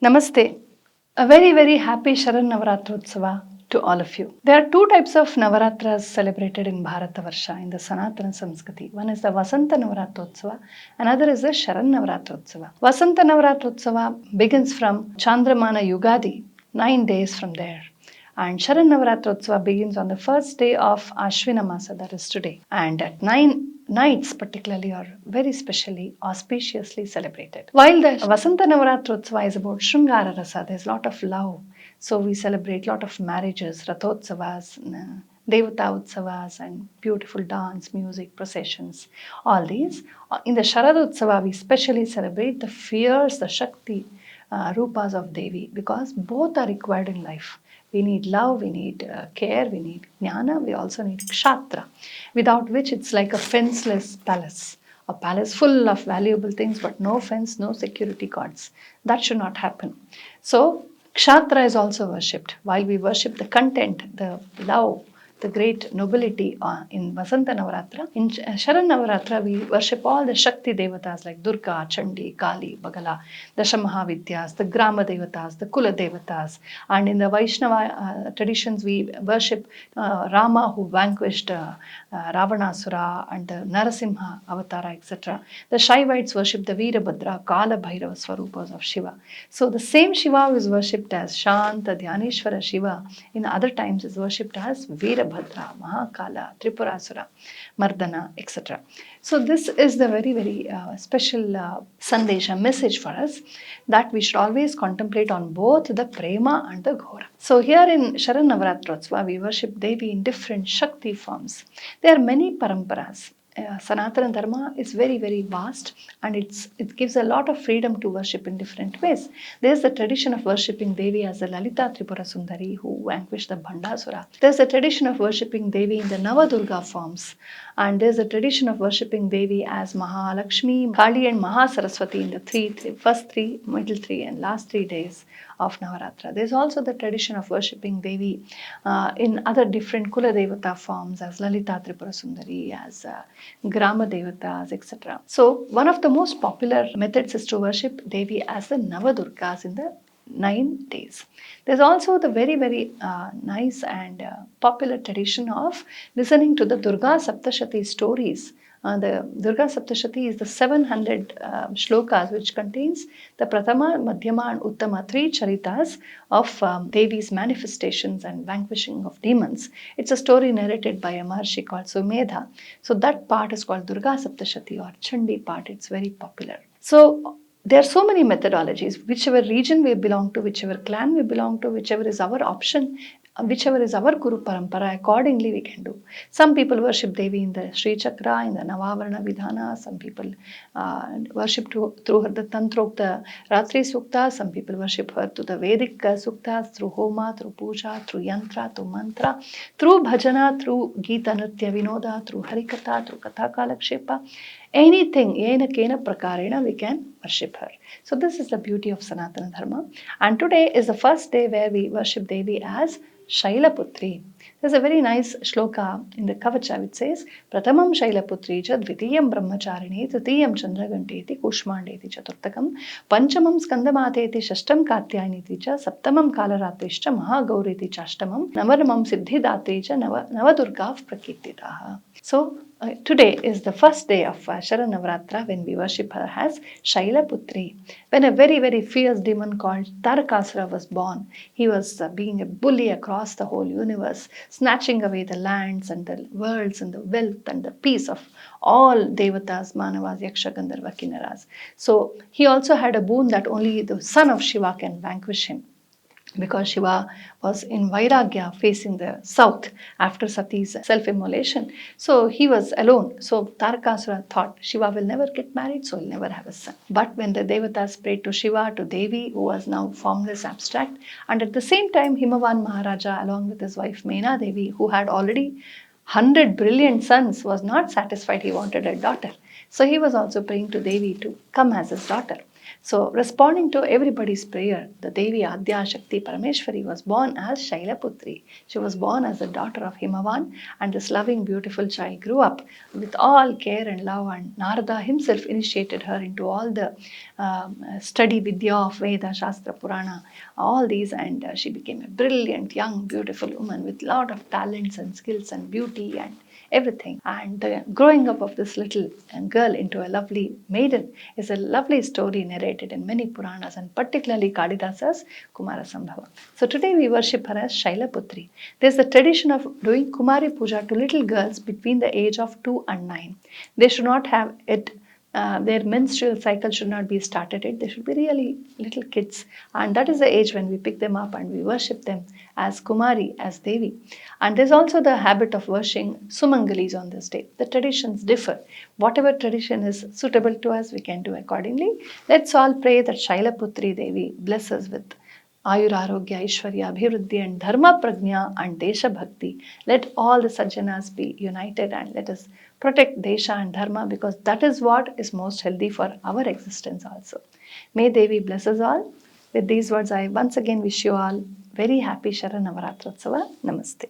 Namaste. A very happy Sharan Navaratrotsava to all of you. There are two types of Navaratras celebrated in Bharatavarsha in the Sanatana Samskati. One is the Vasanta Navaratrotsava, another is the Sharan Navaratrotsava. Vasanta Navaratrotsava begins from Chandramana Yugadi, 9 days from there. And Sharan Navaratrotsava begins on the first day of Ashwina Masa, that is today. And at 9 nights particularly are very specially, auspiciously celebrated. While the Vasanta Navaratrotsava is about Shrungara Rasa, there's a lot of love. So we celebrate a lot of marriages, Rathotsavas, Devata Utsavas, and beautiful dance, music, processions, all these. In the Sharadotsava, we specially celebrate the fierce, the Shakti Rupas of Devi, because both are required in life. We need love, we need care, we need jnana, we also need kshatra, without which it's like a fenceless palace. A palace full of valuable things, but no fence, no security guards. That should not happen. So, kshatra is also worshipped. While we worship the content, the love, the great nobility in Vasanta Navaratra. In Sharan Navaratra, we worship all the Shakti Devatas like Durga, Chandi, Kali, Bagala, the Shamahavidyas, the Grama Devatas, the Kula Devatas. And in the Vaishnava traditions, we worship Rama, who vanquished Ravanasura, and the Narasimha Avatara, etc. The Shaivites worship the Veerabhadra, Kala Bhairava Swarupas of Shiva. So the same Shiva is worshipped as Shanta, Dhyaneshwara Shiva. In other times is worshipped as Veerabhadra, Mahakala, Tripurasura, Mardana, etc. So this is the very special Sandesha message for us, that we should always contemplate on both the Prema and the Ghora. So here in Sharan Navaratrotsava, we worship Devi in different Shakti forms. There are many paramparas. Sanatana Dharma is very vast, and it gives a lot of freedom to worship in different ways. There is the tradition of worshipping Devi as the Lalita Tripura Sundari who vanquished the Bhandasura. There is a tradition of worshipping Devi in the Navadurga forms, and there is a tradition of worshipping Devi as Mahalakshmi, Kali and Mahasaraswati in the first three, middle three and last 3 days of Navaratra. There is also the tradition of worshipping Devi in other different Kula Devata forms as Lalita Tripura Sundari, as Grama Devatas, etc. So one of the most popular methods is to worship Devi as the Navadurgas in the 9 days. There's also the very nice and popular tradition of listening to the Durga Saptashati stories. The Durga Saptashati is the 700 shlokas, which contains the Prathama, Madhyama and Uttama, 3 charitas of Devi's manifestations and vanquishing of demons. It's a story narrated by a Maharshi called Sumedha. So that part is called Durga Saptashati, or Chandi part. It's very popular. So there are so many methodologies. Whichever region we belong to, whichever clan we belong to, whichever is our option, whichever is our Guru Parampara, accordingly we can do. Some people worship Devi in the Sri Chakra, in the Navavarna Vidhana. Some people worship through her the Tantrokta Ratri Sukta. Some people worship her to the Vedic Suktas, through Homa, through Puja, through Yantra, through Mantra, through Bhajana, through Gita Nritya Vinoda, through Harikatha, through Katha Kalakshepa. Anything, yena kena prakarena, we can worship her. So this is the beauty of Sanatana Dharma. And today is the first day where we worship Devi as Shailaputhri. There's a very nice shloka in the Kavacha which says, Pratamam Shailaputri cha dvitiyam brahmacharini tritiyam chandraganteti kushmandeti chaturtakam panchamam skandamateti shashtam katyayiniti cha saptamam kalaratrishcha mahagauriti chashtamam navaramam siddhidatri cha navadurgav prakirtitaha. So today is the first day of Sharan Navaratra, when we worship her as Shailaputri. When a very fierce demon called Tarakasura was born, he was being a bully across the whole universe, snatching away the lands and the worlds and the wealth and the peace of all Devatas, Manavas, Yaksha, Gandharva, Kinnaras. So he also had a boon that only the son of Shiva can vanquish him, because Shiva was in Vairagya facing the south after Sati's self-immolation. So he was alone. So Tarakasura thought Shiva will never get married, so he'll never have a son. But when the Devatas prayed to Shiva, to Devi, who was now formless, abstract, and at the same time Himavan Maharaja, along with his wife Mena Devi, who had already 100 brilliant sons, was not satisfied. He wanted a daughter. So he was also praying to Devi to come as his daughter. So, responding to everybody's prayer, the Devi Adya Shakti Parameshwari was born as Shailaputri. She was born as the daughter of Himavan, and this loving, beautiful child grew up with all care and love. And Narada himself initiated her into all the study Vidya of Veda, Shastra, Purana, all these, and she became a brilliant, young, beautiful woman with lot of talents and skills and beauty and everything. And the growing up of this little girl into a lovely maiden is a lovely story narrated in many Puranas, and particularly Kalidasa's Kumara Sambhava. So today we worship her as Shailaputri. There's a tradition of doing Kumari Puja to little girls between the age of 2 and 9. They should not have it their menstrual cycle should not be started yet. They should be really little kids. And that is the age when we pick them up and we worship them as Kumari, as Devi. And there's also the habit of worshiping Sumangalis on this day. The traditions differ. Whatever tradition is suitable to us, we can do accordingly. Let's all pray that Shailaputri Devi bless us with Ayur Arogya, Aishwarya, Abhiruddhi, and Dharma Prajna and Desha Bhakti. Let all the Sajjanas be united and let us protect Desha and Dharma, because that is what is most healthy for our existence also. May Devi bless us all. With these words, I once again wish you all very happy Shara Navaratrotsava. Namaste.